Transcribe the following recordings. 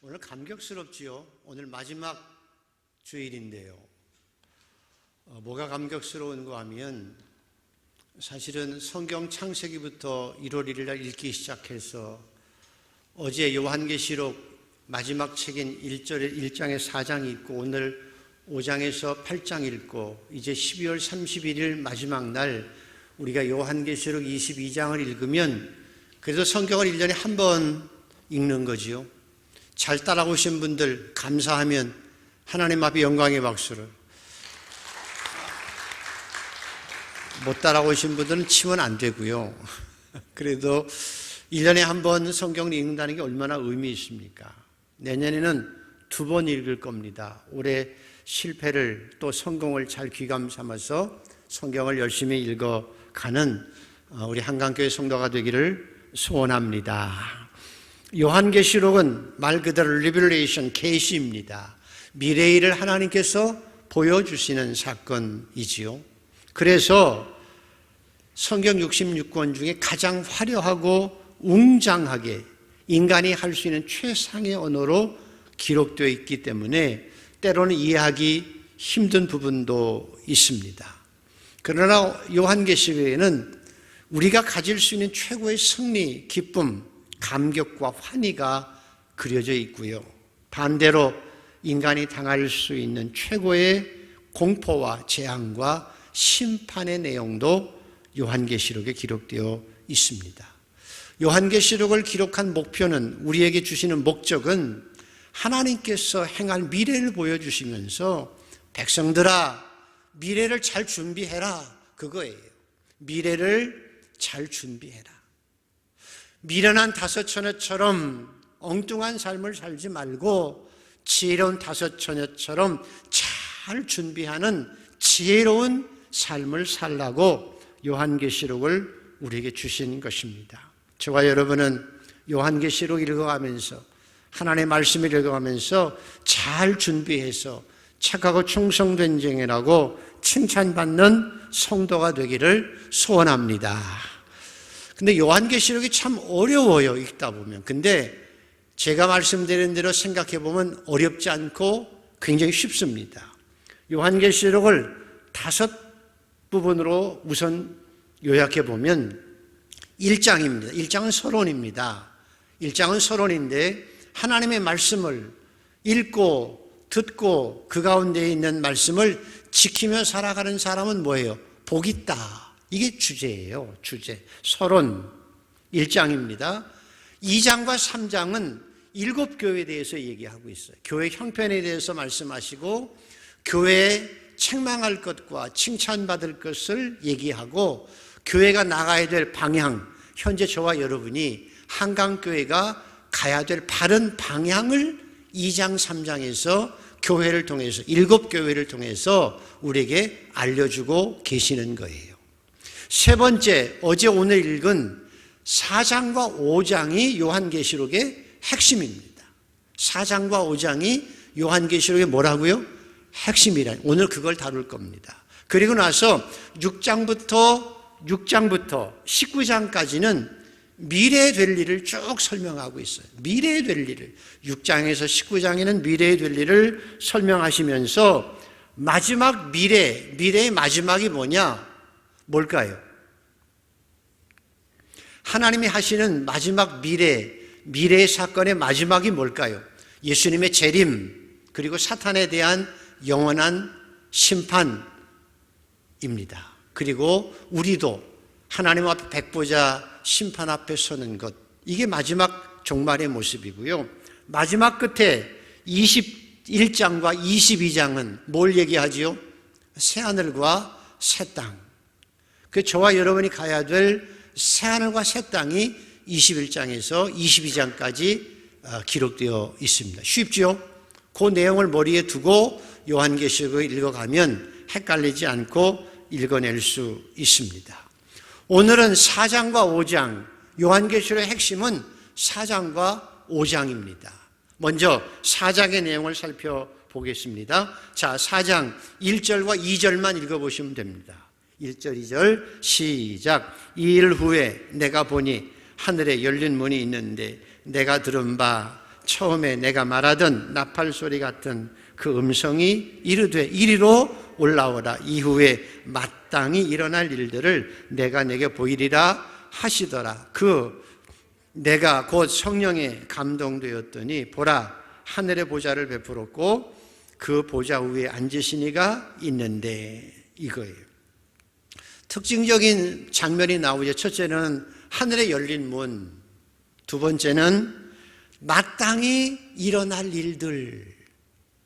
오늘 감격스럽지요. 오늘 마지막 주일인데요. 뭐가 감격스러운가 하면 사실은 성경 창세기부터 1월 1일 날 읽기 시작해서 어제 요한계시록 마지막 책인 1장에 4장 읽고 오늘 5장에서 8장 읽고 이제 12월 31일 마지막 날 우리가 요한계시록 22장을 읽으면 그래도 성경을 1년에 한 번 읽는 거지요. 잘 따라오신 분들 감사하면 하나님 앞에 영광의 박수를, 못 따라오신 분들은 치면 안 되고요. 그래도 1년에 한 번 성경을 읽는다는 게 얼마나 의미 있습니까? 내년에는 2번 읽을 겁니다. 올해 실패를 또 성공을 잘 귀감 삼아서 성경을 열심히 읽어가는 우리 한강교회 성도가 되기를 소원합니다. 요한계시록은 말 그대로 리벨레이션, 계시입니다. 미래일을 하나님께서 보여주시는 사건이지요. 그래서 성경 66권 중에 가장 화려하고 웅장하게 인간이 할 수 있는 최상의 언어로 기록되어 있기 때문에 때로는 이해하기 힘든 부분도 있습니다. 그러나 요한계시록에는 우리가 가질 수 있는 최고의 승리, 기쁨, 감격과 환희가 그려져 있고요. 반대로 인간이 당할 수 있는 최고의 공포와 재앙과 심판의 내용도 요한계시록에 기록되어 있습니다. 요한계시록을 기록한 목표는, 우리에게 주시는 목적은 하나님께서 행할 미래를 보여주시면서 백성들아 미래를 잘 준비해라, 그거예요. 미래를 잘 준비해라. 미련한 다섯 처녀처럼 엉뚱한 삶을 살지 말고 지혜로운 다섯 처녀처럼 잘 준비하는 지혜로운 삶을 살라고 요한계시록을 우리에게 주신 것입니다. 저와 여러분은 요한계시록 읽어가면서 하나님의 말씀을 읽어가면서 잘 준비해서 착하고 충성된 종이라고 칭찬받는 성도가 되기를 소원합니다. 근데 요한계시록이 참 어려워요, 읽다 보면. 근데 제가 말씀드린 대로 생각해 보면 어렵지 않고 굉장히 쉽습니다. 요한계시록을 5 부분으로 우선 요약해 보면 1장입니다. 1장은 서론입니다. 1장은 서론인데 하나님의 말씀을 읽고 듣고 그 가운데 있는 말씀을 지키며 살아가는 사람은 뭐예요? 복 있다. 이게 주제예요. 주제. 서론 1장입니다. 2장과 3장은 7교회에 대해서 얘기하고 있어요. 교회 형편에 대해서 말씀하시고 교회에 책망할 것과 칭찬받을 것을 얘기하고 교회가 나가야 될 방향, 현재 저와 여러분이 한강교회가 가야 될 바른 방향을 2장, 3장에서 교회를 통해서 7교회를 통해서 우리에게 알려주고 계시는 거예요. 세 번째, 어제 오늘 읽은 4장과 5장이 요한계시록의 핵심입니다. 4장과 5장이 요한계시록의 뭐라고요? 핵심이라. 오늘 그걸 다룰 겁니다. 그리고 나서 6장부터 19장까지는 미래에 될 일을 쭉 설명하고 있어요. 미래에 될 일을. 6장에서 19장에는 미래에 될 일을 설명하시면서 마지막 미래의 마지막이 뭐냐? 뭘까요? 하나님이 하시는 마지막 미래의 사건의 마지막이 뭘까요? 예수님의 재림, 그리고 사탄에 대한 영원한 심판입니다. 그리고 우리도 하나님 앞에 백보자 심판 앞에 서는 것, 이게 마지막 종말의 모습이고요. 마지막 끝에 21장과 22장은 뭘 얘기하지요? 새하늘과 새 땅. 그 저와 여러분이 가야 될 새하늘과 새 땅이 21장에서 22장까지 기록되어 있습니다. 쉽죠? 그 내용을 머리에 두고 요한계시록을 읽어가면 헷갈리지 않고 읽어낼 수 있습니다. 오늘은 4장과 5장, 요한계시록의 핵심은 4장과 5장입니다. 먼저 4장의 내용을 살펴보겠습니다. 자, 4장 1절과 2절만 읽어보시면 됩니다. 1절, 2절 시작. 2일 후에 내가 보니 하늘에 열린 문이 있는데 내가 들은 바 처음에 내가 말하던 나팔소리 같은 그 음성이 이르되 이리로 올라오라. 이후에 마땅히 일어날 일들을 내가 내게 보이리라 하시더라. 내가 곧 성령에 감동되었더니 보라, 하늘의 보좌를 베풀었고 그 보좌 위에 앉으신 이가 있는데, 이거예요. 특징적인 장면이 나오죠. 첫째는 하늘에 열린 문, 두 번째는 마땅히 일어날 일들,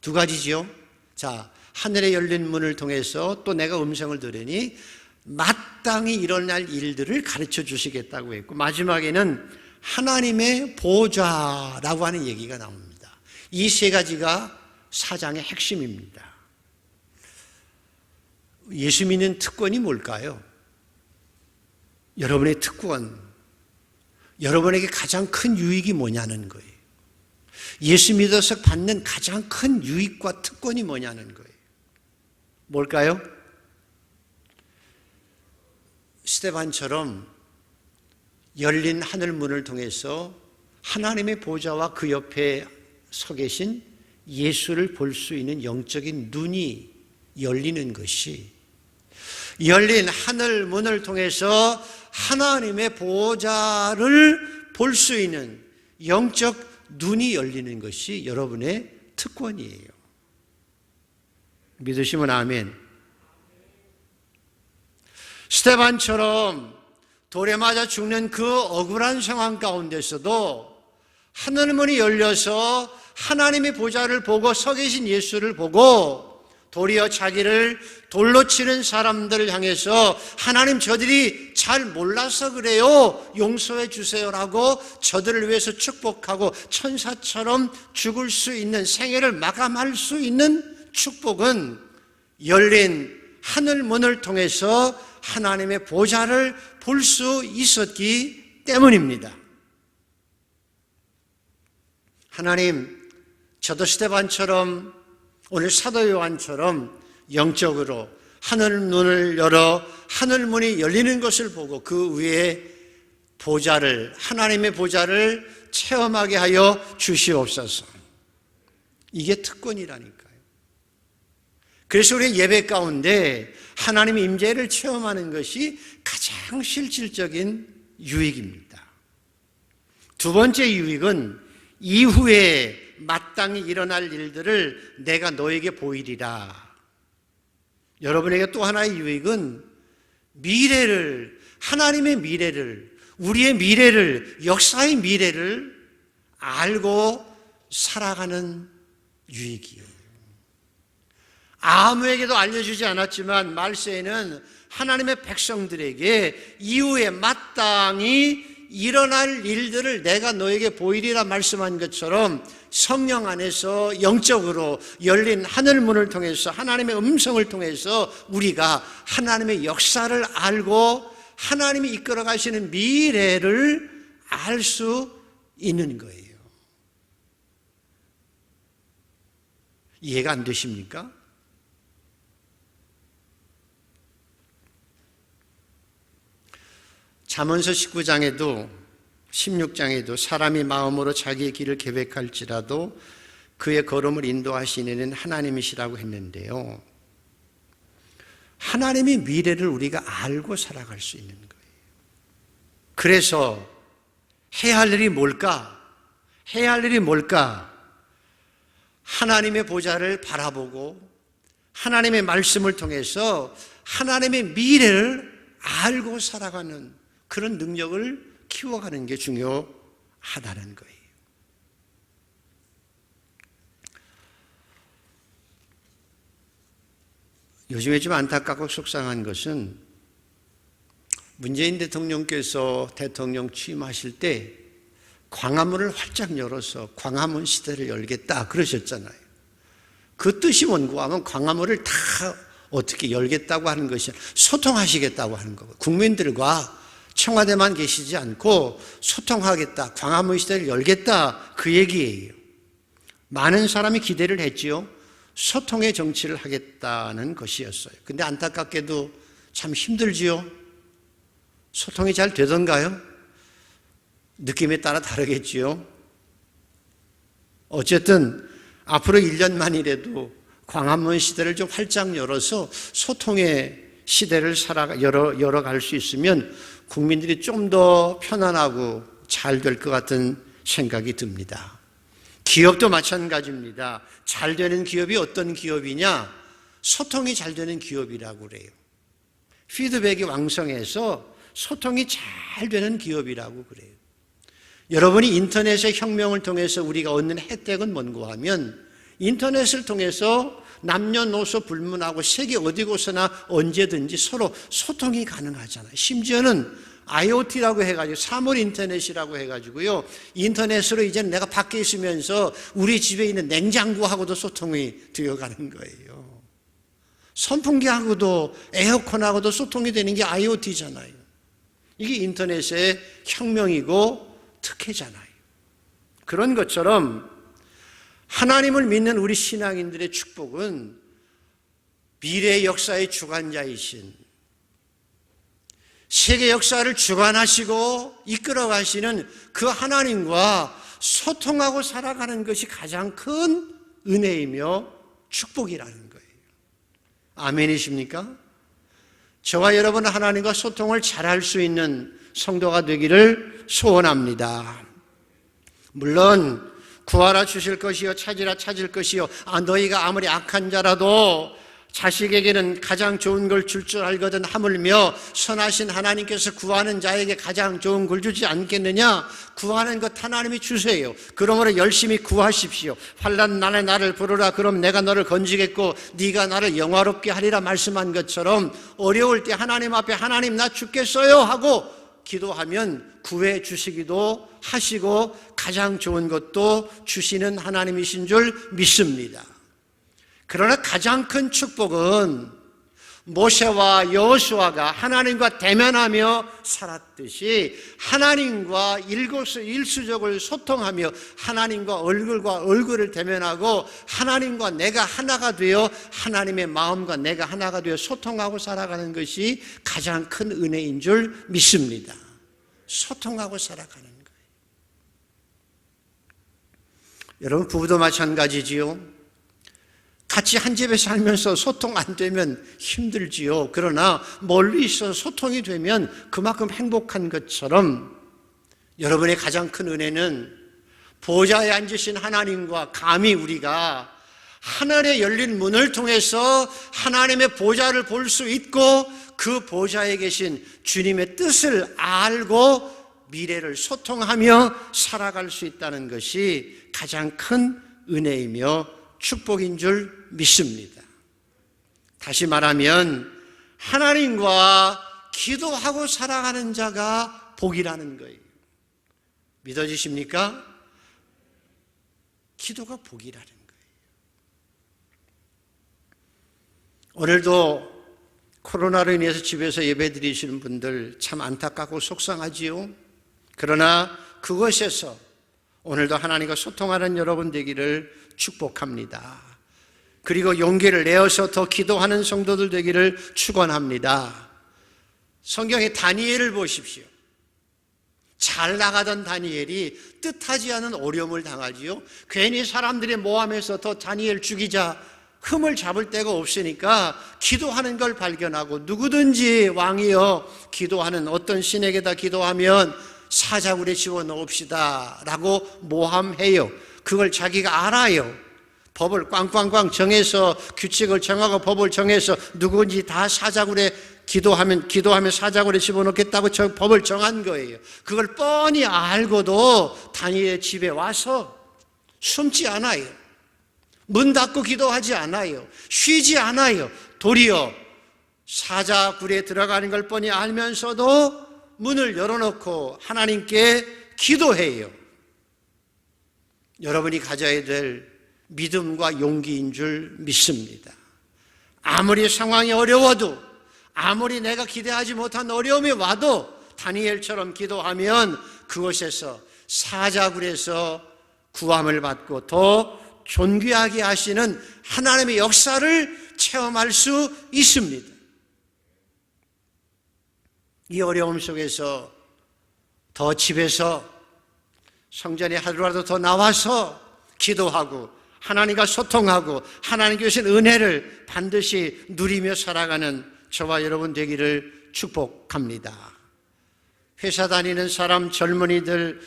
두 가지죠. 자, 하늘에 열린 문을 통해서 또 내가 음성을 들으니 마땅히 일어날 일들을 가르쳐 주시겠다고 했고, 마지막에는 하나님의 보좌라고 하는 얘기가 나옵니다. 이 세 가지가 사장의 핵심입니다. 예수 믿는 특권이 뭘까요? 여러분의 특권, 여러분에게 가장 큰 유익이 뭐냐는 거예요. 예수 믿어서 받는 가장 큰 유익과 특권이 뭐냐는 거예요. 뭘까요? 스데반처럼 열린 하늘 문을 통해서 하나님의 보좌와 그 옆에 서 계신 예수를 볼 수 있는 영적인 눈이 열리는 것이, 열린 하늘 문을 통해서 하나님의 보좌를 볼 수 있는 영적 눈이 열리는 것이 여러분의 특권이에요. 믿으시면 아멘. 스데반처럼 돌에 맞아 죽는 그 억울한 상황 가운데서도 하늘문이 열려서 하나님의 보좌를 보고 서 계신 예수를 보고 도리어 자기를 돌로 치는 사람들을 향해서 하나님, 저들이 잘 몰라서 그래요, 용서해 주세요라고 저들을 위해서 축복하고 천사처럼 죽을 수 있는, 생애를 마감할 수 있는 축복은 열린 하늘문을 통해서 하나님의 보좌를 볼 수 있었기 때문입니다. 하나님, 저도 스데반처럼 오늘 사도 요한처럼 영적으로 하늘 문을 열어 하늘문이 열리는 것을 보고 그 위에 보좌를, 하나님의 보좌를 체험하게 하여 주시옵소서. 이게 특권이라니까요. 그래서 우리 예배 가운데 하나님의 임재를 체험하는 것이 가장 실질적인 유익입니다. 두 번째 유익은 이후에 마땅히 일어날 일들을 내가 너에게 보이리라. 여러분에게 또 하나의 유익은 미래를, 하나님의 미래를, 우리의 미래를, 역사의 미래를 알고 살아가는 유익이에요. 아무에게도 알려주지 않았지만 말세에는 하나님의 백성들에게 이후에 마땅히 일어날 일들을 내가 너에게 보이리라 말씀한 것처럼 성령 안에서 영적으로 열린 하늘문을 통해서 하나님의 음성을 통해서 우리가 하나님의 역사를 알고 하나님이 이끌어 가시는 미래를 알 수 있는 거예요. 이해가 안 되십니까? 잠언서 19장에도 16장에도 사람이 마음으로 자기의 길을 계획할지라도 그의 걸음을 인도하시는 하나님이시라고 했는데요. 하나님의 미래를 우리가 알고 살아갈 수 있는 거예요. 그래서 해야 할 일이 뭘까? 해야 할 일이 뭘까? 하나님의 보좌를 바라보고 하나님의 말씀을 통해서 하나님의 미래를 알고 살아가는 그런 능력을 키워가는 게 중요하다는 거예요. 요즘에 좀 안타깝고 속상한 것은 문재인 대통령께서 대통령 취임하실 때 광화문을 활짝 열어서 광화문 시대를 열겠다 그러셨잖아요. 그 뜻이 뭔고 하면 광화문을 다 어떻게 열겠다고 하는 것이 소통하시겠다고 하는 거고, 국민들과 청와대만 계시지 않고 소통하겠다, 광화문 시대를 열겠다, 그 얘기예요. 많은 사람이 기대를 했지요. 소통의 정치를 하겠다는 것이었어요. 근데 안타깝게도 참 힘들지요. 소통이 잘 되던가요? 느낌에 따라 다르겠지요. 어쨌든 앞으로 1년만이라도 광화문 시대를 좀 활짝 열어서 소통의 시대를 열어갈 수 있으면 국민들이 좀 더 편안하고 잘 될 것 같은 생각이 듭니다. 기업도 마찬가지입니다. 잘 되는 기업이 어떤 기업이냐? 소통이 잘 되는 기업이라고 그래요. 피드백이 왕성해서 소통이 잘 되는 기업이라고 그래요. 여러분이 인터넷의 혁명을 통해서 우리가 얻는 혜택은 뭔가 하면 인터넷을 통해서 남녀노소 불문하고 세계 어디곳이나 언제든지 서로 소통이 가능하잖아요. 심지어는 IoT라고 해가지고 사물 인터넷이라고 해가지고요, 인터넷으로 이제는 내가 밖에 있으면서 우리 집에 있는 냉장고하고도 소통이 되어가는 거예요. 선풍기하고도 에어컨하고도 소통이 되는 게 IoT잖아요. 이게 인터넷의 혁명이고 특혜잖아요. 그런 것처럼 하나님을 믿는 우리 신앙인들의 축복은 미래 역사의 주관자이신, 세계 역사를 주관하시고 이끌어 가시는 그 하나님과 소통하고 살아가는 것이 가장 큰 은혜이며 축복이라는 거예요. 아멘이십니까? 저와 여러분은 하나님과 소통을 잘할 수 있는 성도가 되기를 소원합니다. 물론 구하라 주실 것이요 찾으라 찾을 것이요, 너희가 아무리 악한 자라도 자식에게는 가장 좋은 걸 줄 줄 알거든 하물며 선하신 하나님께서 구하는 자에게 가장 좋은 걸 주지 않겠느냐? 구하는 것 하나님이 주세요. 그러므로 열심히 구하십시오. 환난 날에 나를 부르라. 그럼 내가 너를 건지겠고 네가 나를 영화롭게 하리라 말씀한 것처럼 어려울 때 하나님 앞에 하나님 나 죽겠어요 하고 기도하면 구해 주시기도 하시고 가장 좋은 것도 주시는 하나님이신 줄 믿습니다. 그러나 가장 큰 축복은 모세와 여호수아가 하나님과 대면하며 살았듯이 하나님과 일수적을 소통하며 하나님과 얼굴과 얼굴을 대면하고 하나님과 내가 하나가 되어 하나님의 마음과 내가 하나가 되어 소통하고 살아가는 것이 가장 큰 은혜인 줄 믿습니다. 소통하고 살아가는 거예요. 여러분, 부부도 마찬가지지요. 같이 한 집에 살면서 소통 안 되면 힘들지요. 그러나 멀리 있어서 소통이 되면 그만큼 행복한 것처럼 여러분의 가장 큰 은혜는 보좌에 앉으신 하나님과 감히 우리가 하늘에 열린 문을 통해서 하나님의 보좌를 볼 수 있고 그 보좌에 계신 주님의 뜻을 알고 미래를 소통하며 살아갈 수 있다는 것이 가장 큰 은혜이며 축복인 줄 믿습니다. 다시 말하면 하나님과 기도하고 살아가는 자가 복이라는 거예요. 믿어지십니까? 기도가 복이라는 거예요. 오늘도 코로나로 인해서 집에서 예배드리시는 분들 참 안타깝고 속상하지요. 그러나 그것에서 오늘도 하나님과 소통하는 여러분 되기를 축복합니다. 그리고 용기를 내어서 더 기도하는 성도들 되기를 축원합니다. 성경의 다니엘을 보십시오. 잘 나가던 다니엘이 뜻하지 않은 어려움을 당하지요. 괜히 사람들이 모함해서 더 다니엘 죽이자 흠을 잡을 데가 없으니까 기도하는 걸 발견하고 누구든지 왕이여 기도하는 어떤 신에게다 기도하면 사자굴에 집어넣읍시다 라고 모함해요. 그걸 자기가 알아요. 법을 꽝꽝꽝 정해서 규칙을 정하고 법을 정해서 누구든지 다 사자굴에 기도하면 사자굴에 집어넣겠다고 법을 정한 거예요. 그걸 뻔히 알고도 다니엘의 집에 와서 숨지 않아요. 문 닫고 기도하지 않아요. 쉬지 않아요. 도리어 사자굴에 들어가는 걸 뻔히 알면서도 문을 열어놓고 하나님께 기도해요. 여러분이 가져야 될 믿음과 용기인 줄 믿습니다. 아무리 상황이 어려워도, 아무리 내가 기대하지 못한 어려움이 와도 다니엘처럼 기도하면 그곳에서 사자굴에서 구함을 받고 더 존귀하게 하시는 하나님의 역사를 체험할 수 있습니다. 이 어려움 속에서 더 집에서 성전에 하루라도 더 나와서 기도하고 하나님과 소통하고 하나님께 주신 은혜를 반드시 누리며 살아가는 저와 여러분 되기를 축복합니다. 회사 다니는 사람, 젊은이들,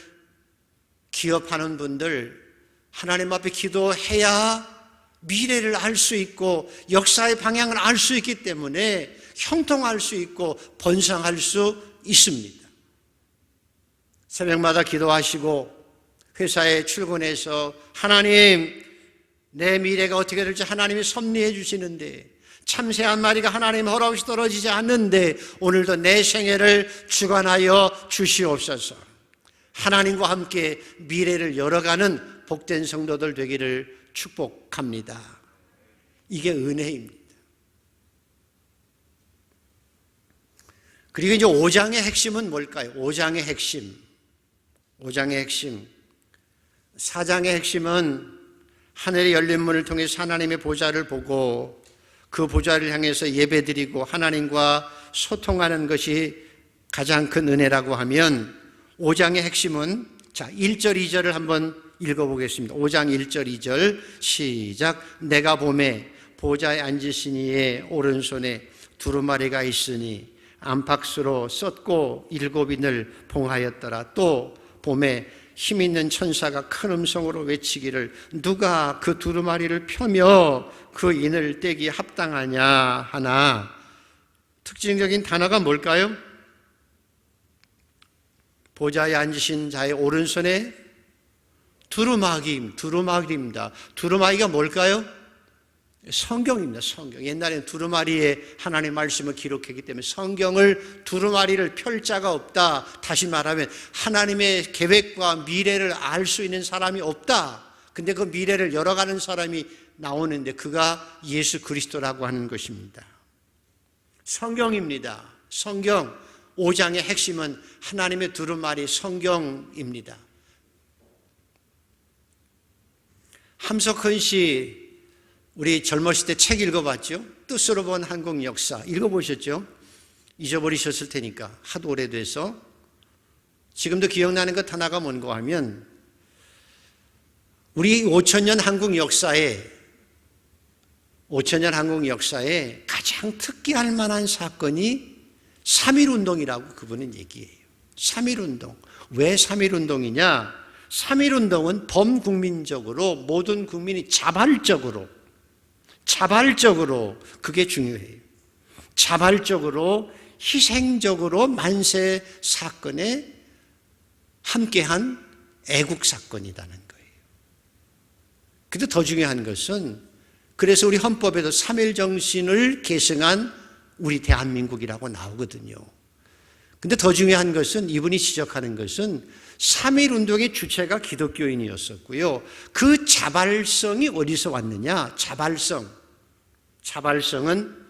기업하는 분들, 하나님 앞에 기도해야 미래를 알 수 있고 역사의 방향을 알 수 있기 때문에 형통할 수 있고 번성할 수 있습니다. 새벽마다 기도하시고 회사에 출근해서 하나님, 내 미래가 어떻게 될지 하나님이 섭리해 주시는데 참새 한 마리가 하나님 허락 없이 떨어지지 않는데 오늘도 내 생애를 주관하여 주시옵소서. 하나님과 함께 미래를 열어가는 복된 성도들 되기를 축복합니다. 이게 은혜입니다. 그리고 이제 5장의 핵심은 뭘까요? 5장의 핵심. 4장의 핵심은 하늘의 열린 문을 통해서 하나님의 보좌를 보고 그 보좌를 향해서 예배드리고 하나님과 소통하는 것이 가장 큰 은혜라고 하면 5장의 핵심은 1절 2절을 한번 읽어보겠습니다. 5장 1절 2절 시작. 내가 보매 보좌에 앉으신 이의 오른손에 두루마리가 있으니 안팎수로 썼고 7인을 봉하였더라. 또 보매 힘있는 천사가 큰 음성으로 외치기를 누가 그 두루마리를 펴며 그 인을 떼기 합당하냐 하나. 특징적인 단어가 뭘까요? 보좌에 앉으신 자의 오른손에 두루마기입니다. 두루마기가 뭘까요? 성경입니다. 성경. 옛날에는 두루마리에 하나님의 말씀을 기록했기 때문에 성경을 두루마리를 펼 자가 없다. 다시 말하면 하나님의 계획과 미래를 알 수 있는 사람이 없다. 근데 그 미래를 열어가는 사람이 나오는데 그가 예수 그리스도라고 하는 것입니다. 성경입니다. 성경 5장의 핵심은 하나님의 두루마리 성경입니다. 함석헌 씨 우리 젊었을 때 책 읽어봤죠? 뜻으로 본 한국 역사 읽어보셨죠? 잊어버리셨을 테니까 하도 오래돼서 지금도 기억나는 것 하나가 뭔가 하면 우리 5천년 한국 역사에 가장 특기할 만한 사건이 3.1운동이라고 그분은 얘기해요. 3.1운동. 왜 3.1운동이냐? 3.1운동은 범국민적으로 모든 국민이 자발적으로 그게 중요해요. 자발적으로 희생적으로 만세 사건에 함께한 애국 사건이라는 거예요. 근데 더 중요한 것은 그래서 우리 헌법에도 3.1 정신을 계승한 우리 대한민국이라고 나오거든요. 근데 더 중요한 것은 이분이 지적하는 것은 3.1 운동의 주체가 기독교인이었었고요. 그 자발성이 어디서 왔느냐? 자발성은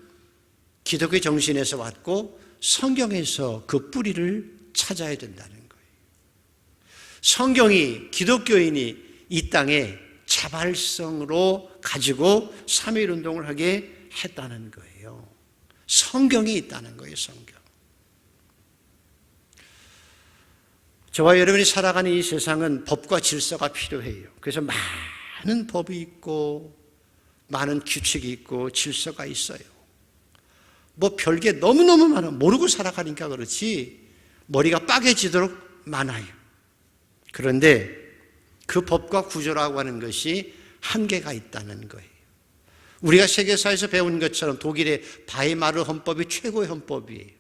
기독교 정신에서 왔고 성경에서 그 뿌리를 찾아야 된다는 거예요. 성경이 기독교인이 이 땅에 자발성으로 가지고 3.1 운동을 하게 했다는 거예요. 성경이 있다는 거예요. 성경. 저와 여러분이 살아가는 이 세상은 법과 질서가 필요해요. 그래서 많은 법이 있고 많은 규칙이 있고 질서가 있어요. 뭐 별게 너무너무 많아. 모르고 살아가니까 그렇지 머리가 빠개지도록 많아요. 그런데 그 법과 구조라고 하는 것이 한계가 있다는 거예요. 우리가 세계사에서 배운 것처럼 독일의 바이마르 헌법이 최고의 헌법이에요.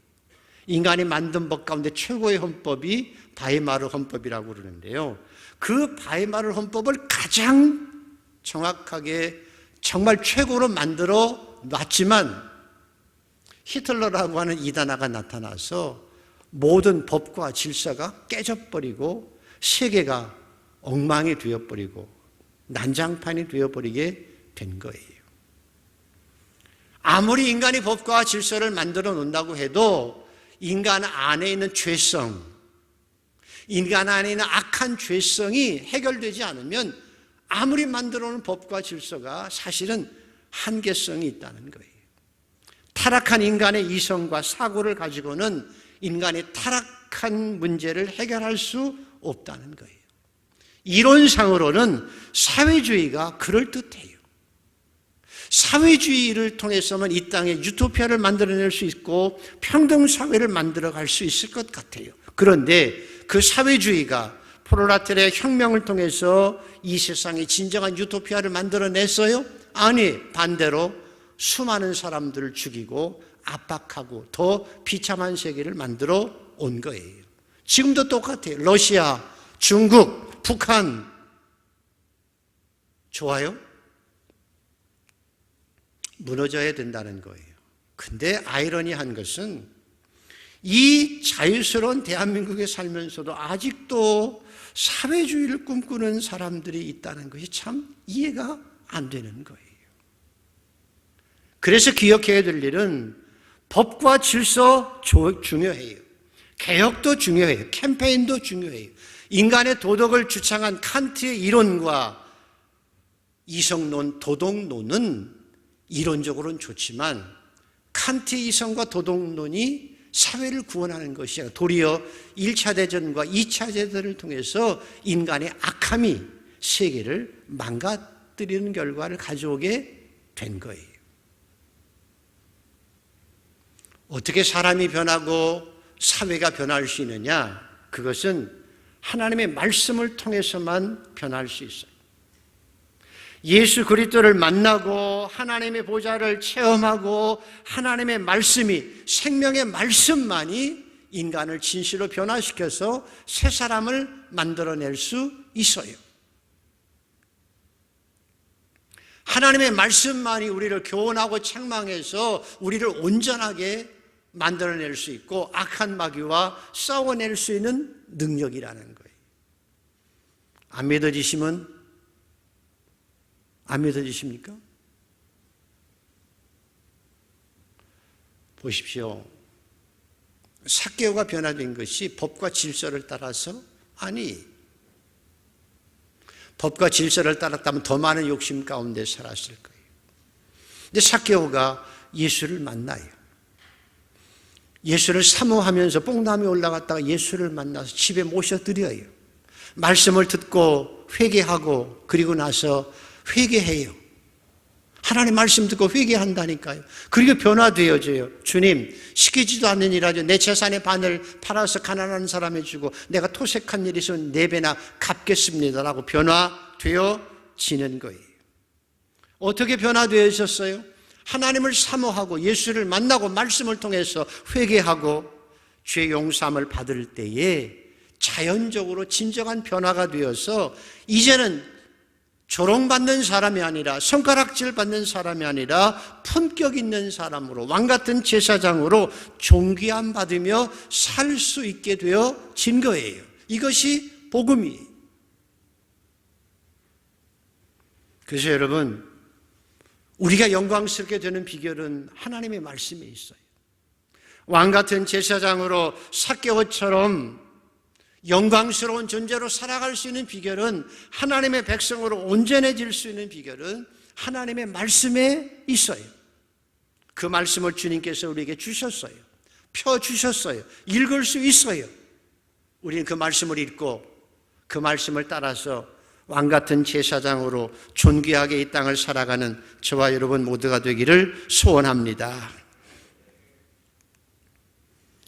인간이 만든 법 가운데 최고의 헌법이 바이마르 헌법이라고 그러는데요. 그 바이마르 헌법을 가장 정확하게 정말 최고로 만들어 놨지만 히틀러라고 하는 이단아가 나타나서 모든 법과 질서가 깨져버리고 세계가 엉망이 되어버리고 난장판이 되어버리게 된 거예요. 아무리 인간이 법과 질서를 만들어 놓는다고 해도 인간 안에 있는 죄성, 인간 안에 있는 악한 죄성이 해결되지 않으면 아무리 만들어 놓은 법과 질서가 사실은 한계성이 있다는 거예요. 타락한 인간의 이성과 사고를 가지고는 인간의 타락한 문제를 해결할 수 없다는 거예요. 이론상으로는 사회주의가 그럴듯해요. 사회주의를 통해서만 이 땅에 유토피아를 만들어낼 수 있고 평등사회를 만들어갈 수 있을 것 같아요. 그런데 그 사회주의가 프롤라타리아 혁명을 통해서 이 세상에 진정한 유토피아를 만들어냈어요? 아니, 반대로 수많은 사람들을 죽이고 압박하고 더 비참한 세계를 만들어 온 거예요. 지금도 똑같아요. 러시아, 중국, 북한 좋아요? 무너져야 된다는 거예요. 근데 아이러니한 것은 이 자유스러운 대한민국에 살면서도 아직도 사회주의를 꿈꾸는 사람들이 있다는 것이 참 이해가 안 되는 거예요. 그래서 기억해야 될 일은 법과 질서 중요해요. 개혁도 중요해요. 캠페인도 중요해요. 인간의 도덕을 주창한 칸트의 이론과 이성론, 도덕론은 이론적으로는 좋지만 칸트의 이성과 도덕론이 사회를 구원하는 것이 아니라 도리어 1차 대전과 2차 대전을 통해서 인간의 악함이 세계를 망가뜨리는 결과를 가져오게 된 거예요. 어떻게 사람이 변하고 사회가 변할 수 있느냐? 그것은 하나님의 말씀을 통해서만 변할 수 있어요. 예수 그리스도를 만나고 하나님의 보좌를 체험하고 하나님의 말씀이, 생명의 말씀만이 인간을 진실로 변화시켜서 새 사람을 만들어낼 수 있어요. 하나님의 말씀만이 우리를 교훈하고 책망해서 우리를 온전하게 만들어낼 수 있고 악한 마귀와 싸워낼 수 있는 능력이라는 거예요. 안 믿어지시면 안 믿어지십니까? 보십시오. 삭개오가 변화된 것이 법과 질서를 따라서? 아니, 법과 질서를 따랐다면 더 많은 욕심 가운데 살았을 거예요. 근데 삭개오가 예수를 만나요. 예수를 사모하면서 뽕나무에 올라갔다가 예수를 만나서 집에 모셔드려요. 말씀을 듣고 회개하고 그리고 나서 회개해요. 하나님 말씀 듣고 회개한다니까요. 그리고 변화되어져요. 주님, 시키지도 않는 일하죠. 내 재산의 반을 팔아서 가난한 사람에 주고 내가 토색한 일이 있으면 4배나 갚겠습니다라고 변화되어지는 거예요. 어떻게 변화되어졌어요? 하나님을 사모하고 예수를 만나고 말씀을 통해서 회개하고 죄 용서함을 받을 때에 자연적으로 진정한 변화가 되어서 이제는 조롱받는 사람이 아니라 손가락질 받는 사람이 아니라 품격 있는 사람으로 왕같은 제사장으로 존귀함 받으며 살 수 있게 되어진 거예요. 이것이 복음이에요. 그래서 여러분, 우리가 영광스럽게 되는 비결은 하나님의 말씀에 있어요. 왕같은 제사장으로 삭개오처럼 영광스러운 존재로 살아갈 수 있는 비결은, 하나님의 백성으로 온전해질 수 있는 비결은 하나님의 말씀에 있어요. 그 말씀을 주님께서 우리에게 주셨어요. 펴주셨어요. 읽을 수 있어요. 우리는 그 말씀을 읽고 그 말씀을 따라서 왕같은 제사장으로 존귀하게 이 땅을 살아가는 저와 여러분 모두가 되기를 소원합니다.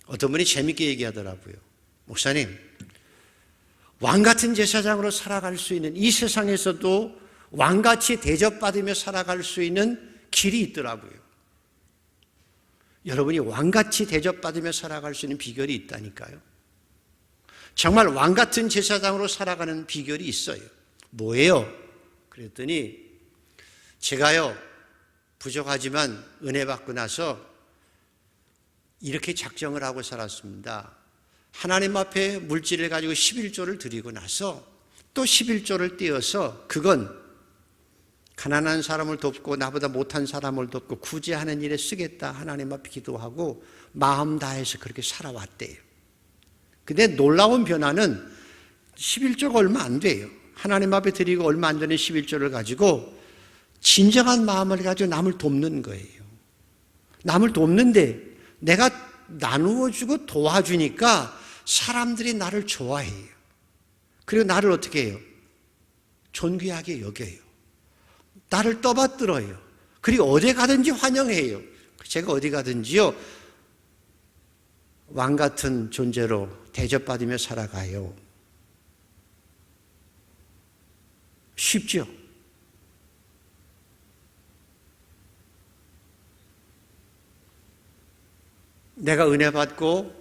어떤 분이 재밌게 얘기하더라고요. 목사님, 왕같은 제사장으로 살아갈 수 있는, 이 세상에서도 왕같이 대접받으며 살아갈 수 있는 길이 있더라고요. 여러분이 왕같이 대접받으며 살아갈 수 있는 비결이 있다니까요. 정말 왕같은 제사장으로 살아가는 비결이 있어요. 뭐예요? 그랬더니 제가요, 부족하지만 은혜 받고 나서 이렇게 작정을 하고 살았습니다. 하나님 앞에 물질을 가지고 11조를 드리고 나서 또 11조를 떼어서 그건 가난한 사람을 돕고 나보다 못한 사람을 돕고 구제하는 일에 쓰겠다 하나님 앞에 기도하고 마음 다해서 그렇게 살아왔대요. 근데 놀라운 변화는 11조가 얼마 안 돼요. 하나님 앞에 드리고 얼마 안 되는 11조를 가지고 진정한 마음을 가지고 남을 돕는 거예요. 남을 돕는데 내가 나누어주고 도와주니까 사람들이 나를 좋아해요. 그리고 나를 어떻게 해요? 존귀하게 여겨요. 나를 떠받들어요. 그리고 어디 가든지 환영해요. 제가 어디 가든지요, 왕 같은 존재로 대접받으며 살아가요. 쉽죠? 내가 은혜 받고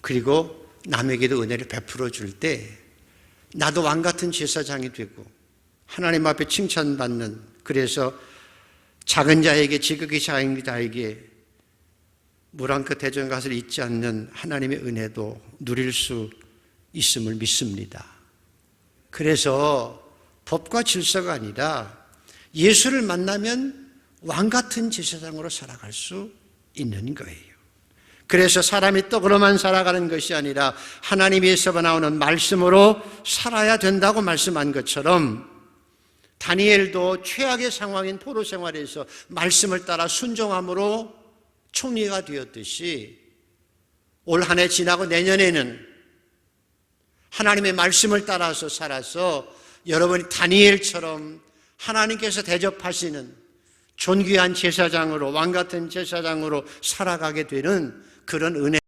그리고 남에게도 은혜를 베풀어 줄 때 나도 왕 같은 제사장이 되고 하나님 앞에 칭찬받는, 그래서 작은 자에게 지극히 작은 자에게 물 한 컵 대전 가서 잊지 않는 하나님의 은혜도 누릴 수 있음을 믿습니다. 그래서 법과 질서가 아니라 예수를 만나면 왕 같은 제사장으로 살아갈 수 있는 거예요. 그래서 사람이 떡으로만 살아가는 것이 아니라 하나님에서 나오는 말씀으로 살아야 된다고 말씀한 것처럼 다니엘도 최악의 상황인 포로 생활에서 말씀을 따라 순종함으로 총리가 되었듯이 올 한 해 지나고 내년에는 하나님의 말씀을 따라서 살아서 여러분이 다니엘처럼 하나님께서 대접하시는 존귀한 제사장으로, 왕 같은 제사장으로 살아가게 되는 그런 은혜